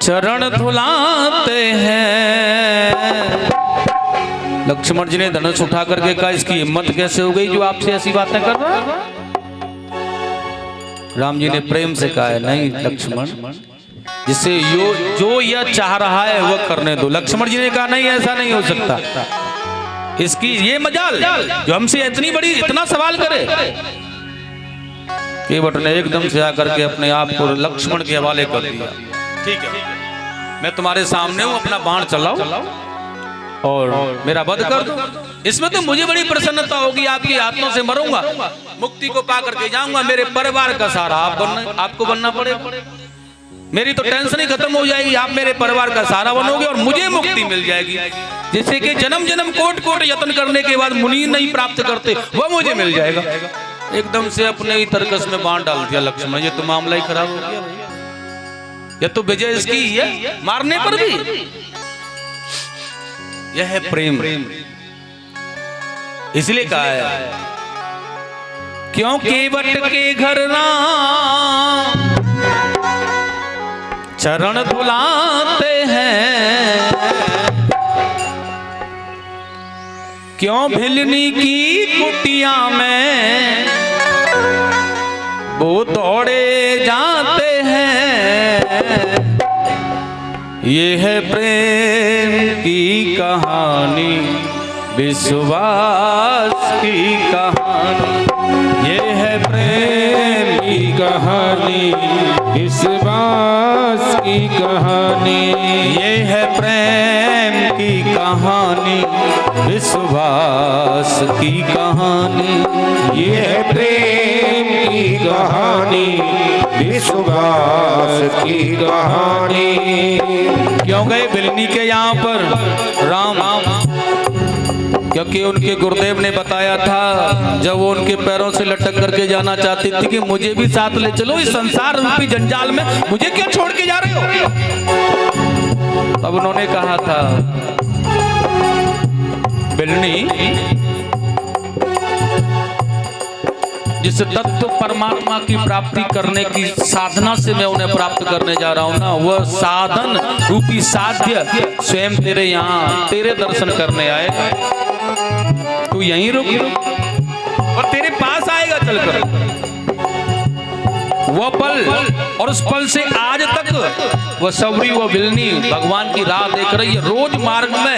चरण धुलाते हैं। लक्ष्मण जी ने धनुष उठा करके कहा, इसकी हिम्मत कैसे हो गई जो आपसे ऐसी बातें कर रहा है? राम जी ने प्रेम से कहा है, नहीं लक्ष्मण, जिसे जो यह चाह रहा है वह करने दो। लक्ष्मण जी ने कहा, नहीं ऐसा नहीं हो सकता, इसकी ये मजाल जो हमसे इतना सवाल करे। केवट ने एकदम से आकर के अपने आप को लक्ष्मण के हवाले कर दिया। ठीक है, मैं तुम्हारे सामने हूं, अपना बाण चलाओ और मेरा वध कर दो। इसमें तो मुझे बड़ी प्रसन्नता होगी, आपके हाथों से मरूंगा, मुक्ति को पा करके जाऊंगा। मेरे परिवार का सहारा आपको बनना पड़ेगा। मेरी तो टेंशन ही खत्म हो जाएगी, आप मेरे परिवार का सहारा बनोगे और मुझे मुक्ति मिल जाएगी। जैसे कि जन्म जन्म कोट कोट यत्न करने के बाद मुनि नहीं प्राप्त करते, वो मुझे मिल जाएगा। एकदम से अपने ही तर्कस में बाण डाल दिया लक्ष्मण। ये तो मामला ही खराब हो गया भैया, ये तो विजय इसकी ही है, मारने पर भी। यह है प्रेम, इसलिए कहा है, क्यों केवट के घर राम चरण धुलाते हैं, क्यों भिलनी की कुटिया में वो दौड़े जाते हैं। ये है प्रेम की कहानी, विश्वास की कहानी। ये है प्रेम की कहानी, विश्वास की कहानी। ये है प्रेम की कहानी, विश्वास की कहानी। ये है प्रेम की कहानी, विश्वास की कहानी। क्यों गए भिलनी के यहाँ पर राम? क्योंकि उनके गुरुदेव ने बताया था, जब वो उनके पैरों से लटक करके जाना चाहती थी कि मुझे भी साथ ले चलो, इस संसार रूपी जंजाल में मुझे क्यों छोड़ के जा रहे हो? तब उन्होंने कहा था, भिलनी, जिस तत्व परमात्मा की प्राप्ति करने की साधना से मैं उन्हें प्राप्त करने जा रहा हूं ना, वह साधन रूपी साध्य स्वयं तेरे यहाँ तेरे दर्शन करने आएगा। तू यहीं रुक और तेरे पास आएगा चलकर। वह पल और उस पल से आज तक वह सबरी, वह भिलनी भगवान की राह देख रही है। रोज मार्ग में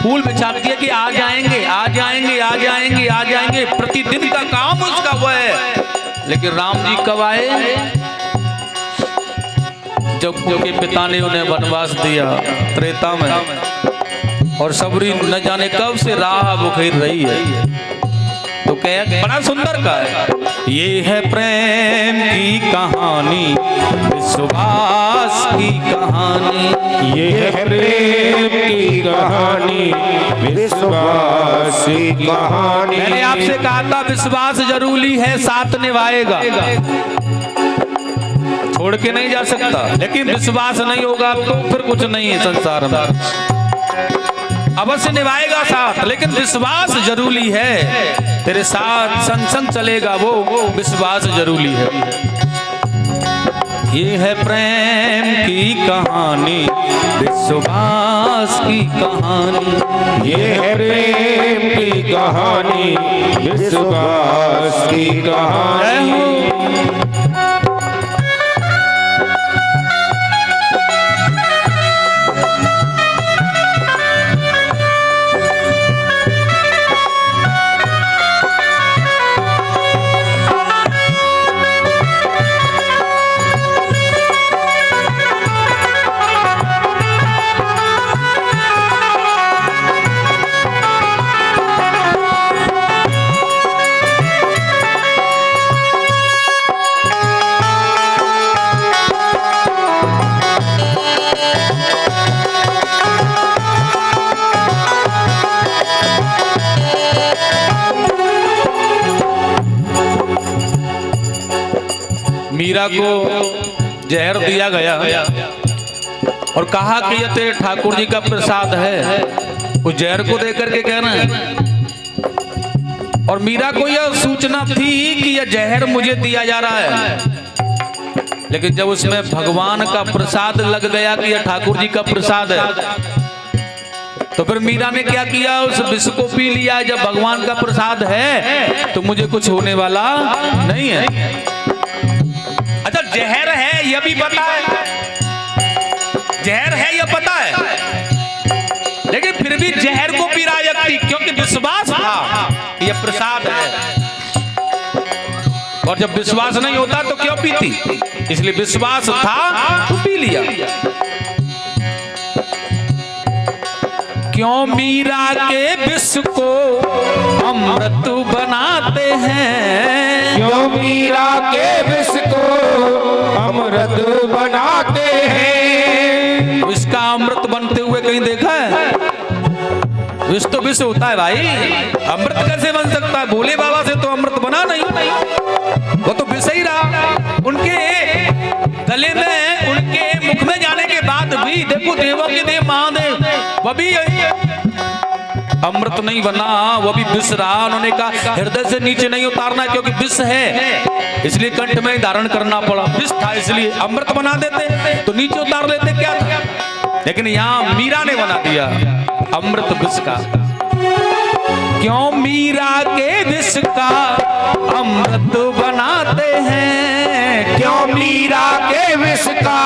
फूल बिछाती है कि आ जाएंगे, आ जाएंगे, आ जाएंगे, आ जाएंगे। प्रतिदिन का काम उसका वह है। लेकिन राम जी कब आए? जब उनके पिता ने उन्हें वनवास दिया त्रेता में, और सबरी न जाने कब से राह बुखेर रही है। तो कह बड़ा सुंदर का है, ये है प्रेम की कहानी, विश्वास की कहानी। ये है प्रेम की कहानी, विश्वास की कहानी। मैंने आपसे कहा था विश्वास जरूरी है, साथ निभाएगा, छोड़ के नहीं जा सकता। लेकिन विश्वास नहीं होगा तो फिर कुछ नहीं है संसार में। अवश्य निभाएगा साथ, लेकिन विश्वास जरूरी है। तेरे साथ संग संग चलेगा वो विश्वास जरूरी है। ये है प्रेम की कहानी, विश्वास की कहानी। ये है प्रेम की कहानी, विश्वास की कहानी। मीरा को जहर दिया गया और कहा कि यह तेरे ठाकुर जी का प्रसाद है। उस जहर को देकर के कह रहे हैं, और मीरा को यह सूचना थी कि यह जहर मुझे दिया जा रहा है। लेकिन जब उसमें भगवान का प्रसाद लग गया कि यह ठाकुर जी का प्रसाद है, तो फिर मीरा ने क्या किया, उस विष को पी लिया। जब भगवान का प्रसाद है तो मुझे कुछ होने वाला नहीं है। अच्छा, जहर है यह भी पता है, जहर है यह पता है, लेकिन फिर भी जहर को पी रहा व्यक्ति, क्योंकि विश्वास था कि यह प्रसाद है। और जब विश्वास नहीं होता तो क्यों पीती, इसलिए विश्वास था तो पी लिया। क्यों मीरा के विष को अमृत बनाते हैं, क्यों मीरा के विष को अमृत बनाते हैं। विष का अमृत बनते हुए कहीं देखा है? विष तो विष होता है भाई, अमृत कैसे बन सकता है? भोले बाबा से तो अमृत बना नहीं, वो तो विष ही रहा। उनके गले में, उनके मुख में जाने के बाद भी देखो, देवों के देव महादेव, वह भी अमृत नहीं बना, वो भी विष रहा। उन्होंने कहा हृदय से नीचे नहीं उतारना, क्योंकि विष है, इसलिए कंठ में धारण करना पड़ा। विष था इसलिए अमृत बना देते तो नीचे उतार लेते, क्या था। लेकिन यहाँ मीरा ने बना दिया अमृत विष का। क्यों मीरा के विष का अमृत बनाते हैं, क्यों मीरा के विष का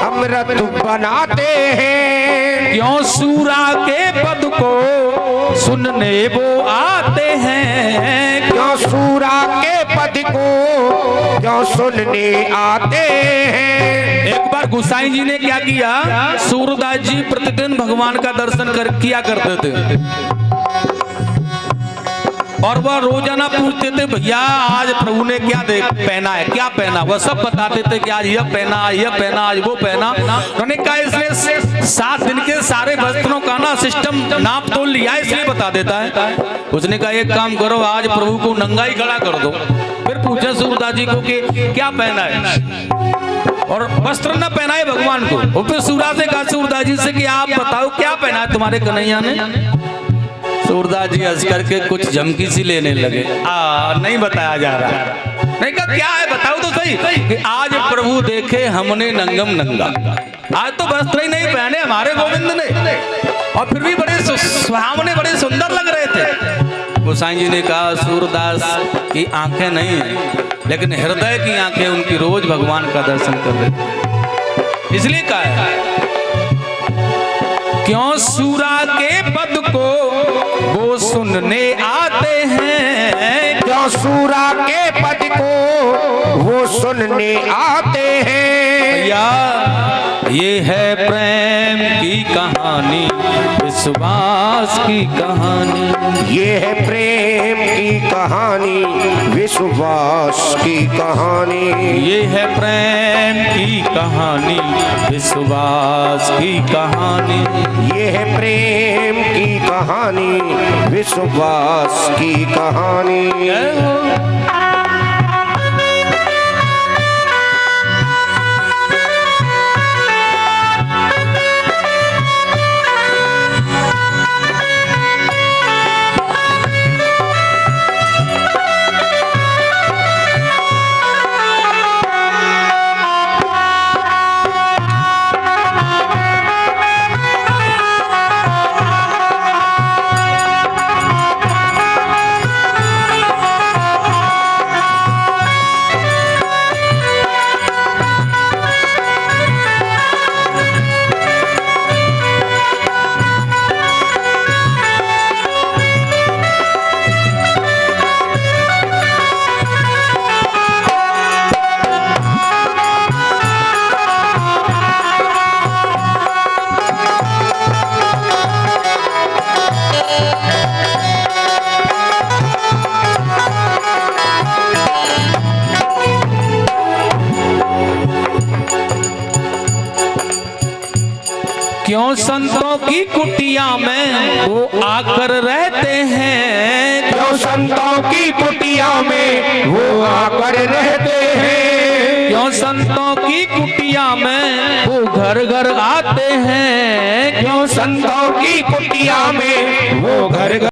अमृत बनाते हैं। क्यों सूरा के पद को सुनने वो आते हैं, क्यों सूरा के पद को क्यों सुनने आते हैं। एक बार गोसाई जी ने क्या किया, सूरदास जी प्रतिदिन भगवान का दर्शन किया करते थे, और वह रोजाना पूछते थे भैया आज प्रभु ने क्या पहना है, क्या पहना। वह सब बताते थे कि आज यह पहना, यह पहना, आज वो पहना। उन्होंने कहा इसलिए 7 दिन के सारे वस्त्रों का ना सिस्टम नाप तोल लिया, इसलिए बता देता है। उसने कहा एक काम करो, आज प्रभु को नंगा ही खड़ा कर दो। फिर पूछा सूरदास जी को कि क्या पहना है, और वस्त्र न पहना है भगवान को। और फिर सूरदास से कहा सूरदास जी से कि आप बताओ क्या पहना है तुम्हारे कन्हैया ने। सूरदास जी हंस करके कुछ झमकी सी लेने लगे, नहीं बताया जा रहा। नहीं कहा क्या है बताओ तो सही, कि आज प्रभु देखे हमने नंगम नंगा, आज तो वस्त्र ही नहीं पहने हमारे गोविंद ने, और फिर भी बड़े सुहावने, बड़े सुंदर लग रहे थे। गोसाई जी ने कहा सूरदास की आंखें नहीं है, लेकिन हृदय की आंखें उनकी रोज भगवान का दर्शन कर रहे, इसलिए कहा है। क्यों सूरा के पद को वो सुनने आते हैं, क्यों सूरा के पद को वो सुनने आते हैं। भैया ये है प्रेम की कहानी, विश्वास की कहानी, ये है प्रेम की कहानी, विश्वास की कहानी। ये है प्रेम की कहानी, विश्वास की कहानी, ये है प्रेम की कहानी, विश्वास की कहानी। क्यों संतों की कुटिया में वो आकर रहते हैं, क्यों संतों की कुटिया में वो आकर रहते हैं। क्यों संतों की कुटिया में वो घर घर आते हैं, क्यों संतों की कुटिया में वो घर